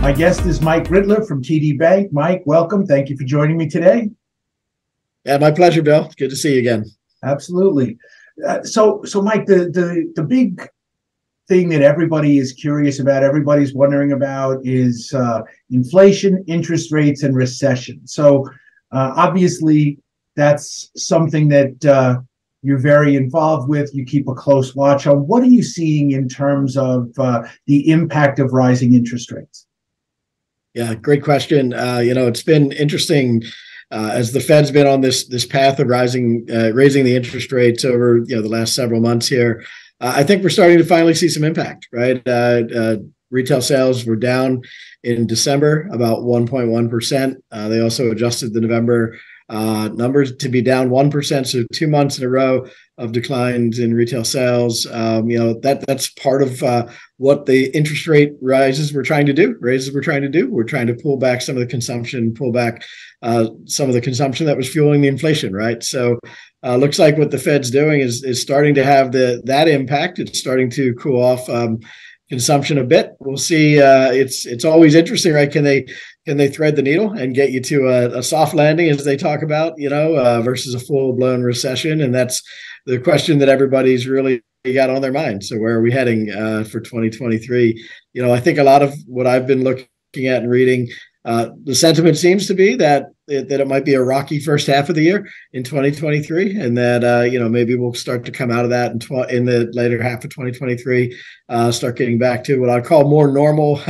My guest is Mike Rittler from TD Bank. Mike, welcome. Thank you for joining me today. Yeah, my pleasure, Bill. Good to see you again. Absolutely. So Mike, the big thing that everybody is curious about, everybody's wondering about is inflation, interest rates, and recession. So obviously, that's something that you're very involved with. You keep a close watch on. What are you seeing in terms of the impact of rising interest rates? Yeah, great question. It's been interesting as the Fed's been on this path of raising the interest rates over the last several months here. I think we're starting to finally see some impact, right? Retail sales were down in December about 1.1%. They also adjusted the November numbers to be down 1%, so 2 months in a row of declines in retail sales. That's part of what the interest rate raises we're trying to do. We're trying to pull back some of the consumption, pull back some of the consumption that was fueling the inflation, right? So looks like what the Fed's doing is starting to have that impact. It's starting to cool off consumption a bit. We'll see. It's always interesting, right? Can they thread the needle and get you to a soft landing, as they talk about, versus a full blown recession? And that's the question that everybody's really got on their mind. So where are we heading for 2023? I think a lot of what I've been looking at and reading, the sentiment seems to be that it might be a rocky first half of the year in 2023, and that maybe we'll start to come out of that in the later half of 2023, start getting back to what I call more normal,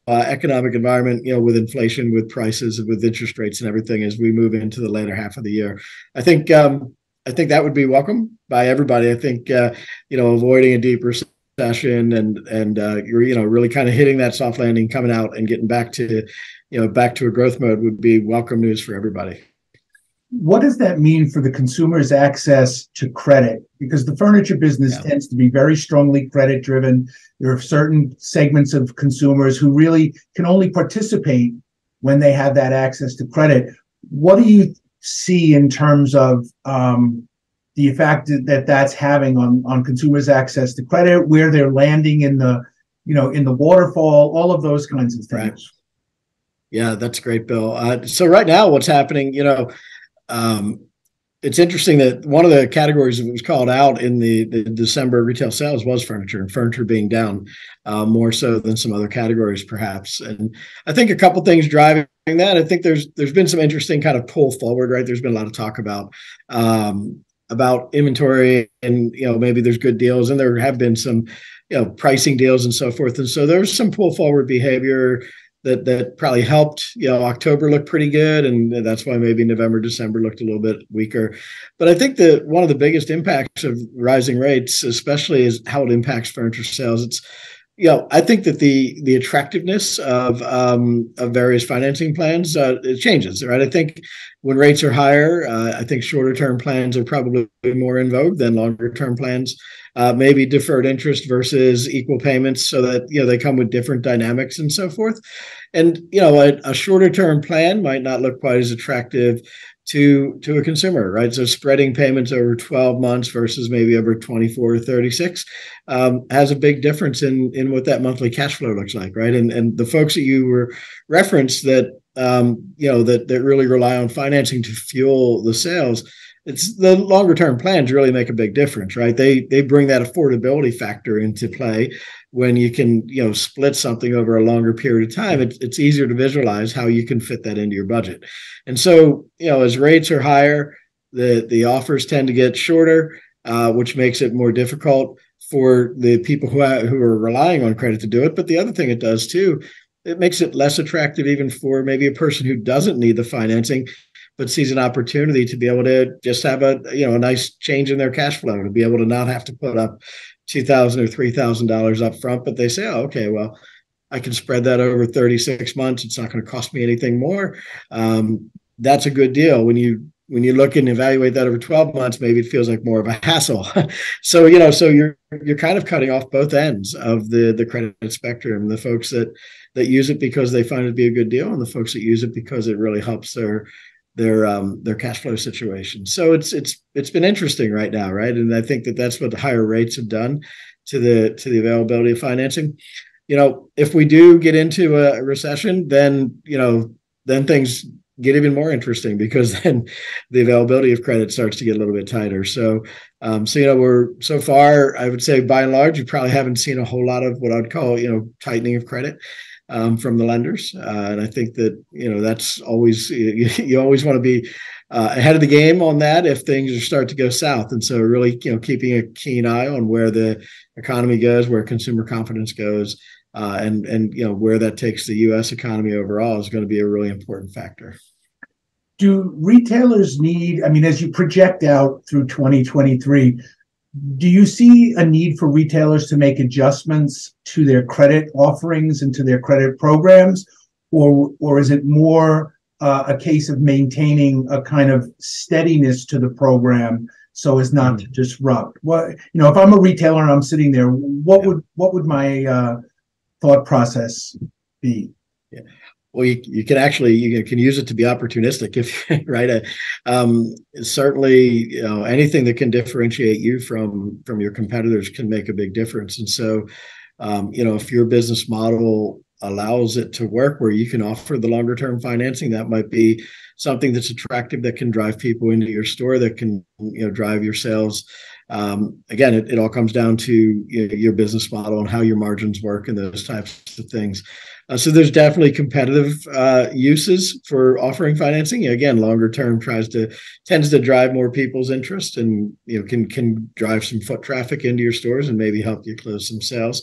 economic environment. With inflation, with prices, with interest rates, and everything as we move into the later half of the year. I think that would be welcome by everybody. I think avoiding a deep recession and really kind of hitting that soft landing, coming out and getting back to a growth mode would be welcome news for everybody. What does that mean for the consumer's access to credit? Because the furniture business tends to be very strongly credit driven. There are certain segments of consumers who really can only participate when they have that access to credit. What do you see in terms of the effect that that's having on consumers' access to credit, where they're landing in the waterfall, all of those kinds of things? Right. Yeah, that's great, Bill. So right now, what's happening? It's interesting that one of the categories that was called out in the December retail sales was furniture, and furniture being down more so than some other categories, perhaps. And I think a couple things driving that. I think there's been some interesting kind of pull forward, right? There's been a lot of talk about inventory, and maybe there's good deals, and there have been some pricing deals and so forth. And so there's some pull forward behavior that probably helped. October looked pretty good, and that's why maybe November, December looked a little bit weaker. But I think that one of the biggest impacts of rising rates, especially, is how it impacts furniture sales. It's I think that the attractiveness of various financing plans it changes, right? I think when rates are higher, I think shorter term plans are probably more in vogue than longer term plans. Maybe deferred interest versus equal payments, so that they come with different dynamics and so forth. And a shorter term plan might not look quite as attractive to a consumer, right? So spreading payments over 12 months versus maybe over 24 or 36 has a big difference in what that monthly cash flow looks like, right? And the folks that you were referenced that that really rely on financing to fuel the sales, it's the longer term plans really make a big difference, right? They bring that affordability factor into play. When you can split something over a longer period of time, it's easier to visualize how you can fit that into your budget. And so as rates are higher, the offers tend to get shorter, which makes it more difficult for the people who are relying on credit to do it. But the other thing it does too, it makes it less attractive even for maybe a person who doesn't need the financing, but sees an opportunity to be able to just have a nice change in their cash flow, to be able to not have to put up $2,000 or $3,000 up front. But they say, oh, okay, well, I can spread that over 36 months. It's not going to cost me anything more. That's a good deal. When you look and evaluate that over 12 months, maybe it feels like more of a hassle. So you're kind of cutting off both ends of the credit spectrum. The folks that use it because they find it to be a good deal, and the folks that use it because it really helps their cash flow situation. So it's been interesting right now, right? And I think that's what the higher rates have done to the availability of financing. if we do get into a recession, then then things get even more interesting, because then the availability of credit starts to get a little bit tighter. So, we're so far, I would say by and large, you probably haven't seen a whole lot of what I'd call, tightening of credit from the lenders. And I think that, that's always, you always want to be ahead of the game on that if things start to go south. And so really, keeping a keen eye on where the economy goes, where consumer confidence goes, and where that takes the U.S. economy overall is going to be a really important factor. Do retailers need, as you project out through 2023, do you see a need for retailers to make adjustments to their credit offerings and to their credit programs, or is it more a case of maintaining a kind of steadiness to the program so as not to disrupt? If I'm a retailer and I'm sitting there, what would my thought process be? Yeah. Well, you can actually use it to be opportunistic, if right. Certainly, anything that can differentiate you from your competitors can make a big difference. And so, if your business model allows it to work where you can offer the longer term financing, that might be something that's attractive, that can drive people into your store, that can drive your sales. Again, it all comes down to your business model and how your margins work and those types of things. So there's definitely competitive uses for offering financing. Again, longer term tends to drive more people's interest, and can drive some foot traffic into your stores and maybe help you close some sales.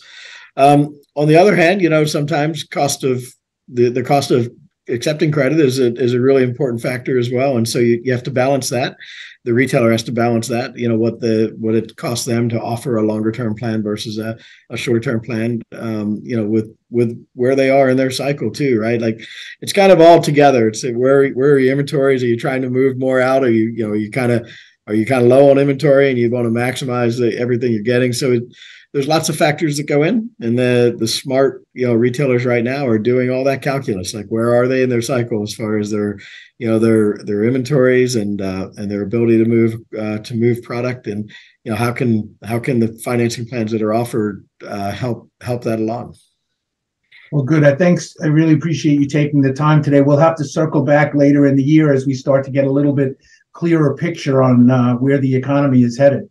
On the other hand, sometimes the cost of accepting credit is a really important factor as well, and so you have to balance that. The retailer has to balance that, what it costs them to offer a longer term plan versus a shorter term plan, with where they are in their cycle too, right? Like, it's kind of all together. It's where are your inventories? Are you trying to move more out? Are you kind of low on inventory and you want to maximize everything you're getting? So there's lots of factors that go in, and the smart retailers right now are doing all that calculus. Like, where are they in their cycle as far as their inventories and their ability to move product, and how can the financing plans that are offered help that along. Well, good. I really appreciate you taking the time today. We'll have to circle back later in the year as we start to get a little bit clearer picture on where the economy is headed.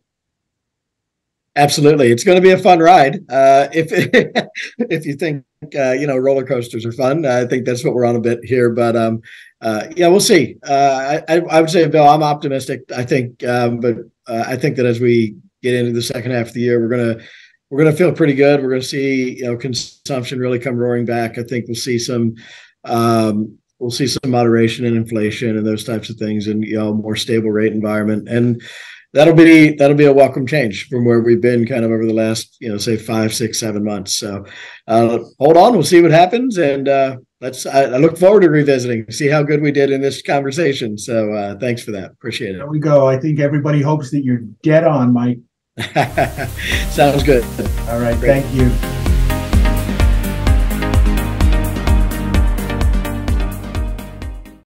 Absolutely, it's going to be a fun ride. If you think roller coasters are fun, I think that's what we're on a bit here. But we'll see. I would say, Bill, I'm optimistic. I think, but I think that as we get into the second half of the year, we're gonna feel pretty good. We're gonna see consumption really come roaring back. I think we'll see some moderation in inflation and those types of things, and more stable rate environment. And that'll be a welcome change from where we've been kind of over the last, say 5, 6, 7 months. So hold on, we'll see what happens. And I look forward to revisiting, see how good we did in this conversation. So thanks for that. Appreciate it. There we go. I think everybody hopes that you're dead on, Mike. Sounds good. All right. Great. Thank you.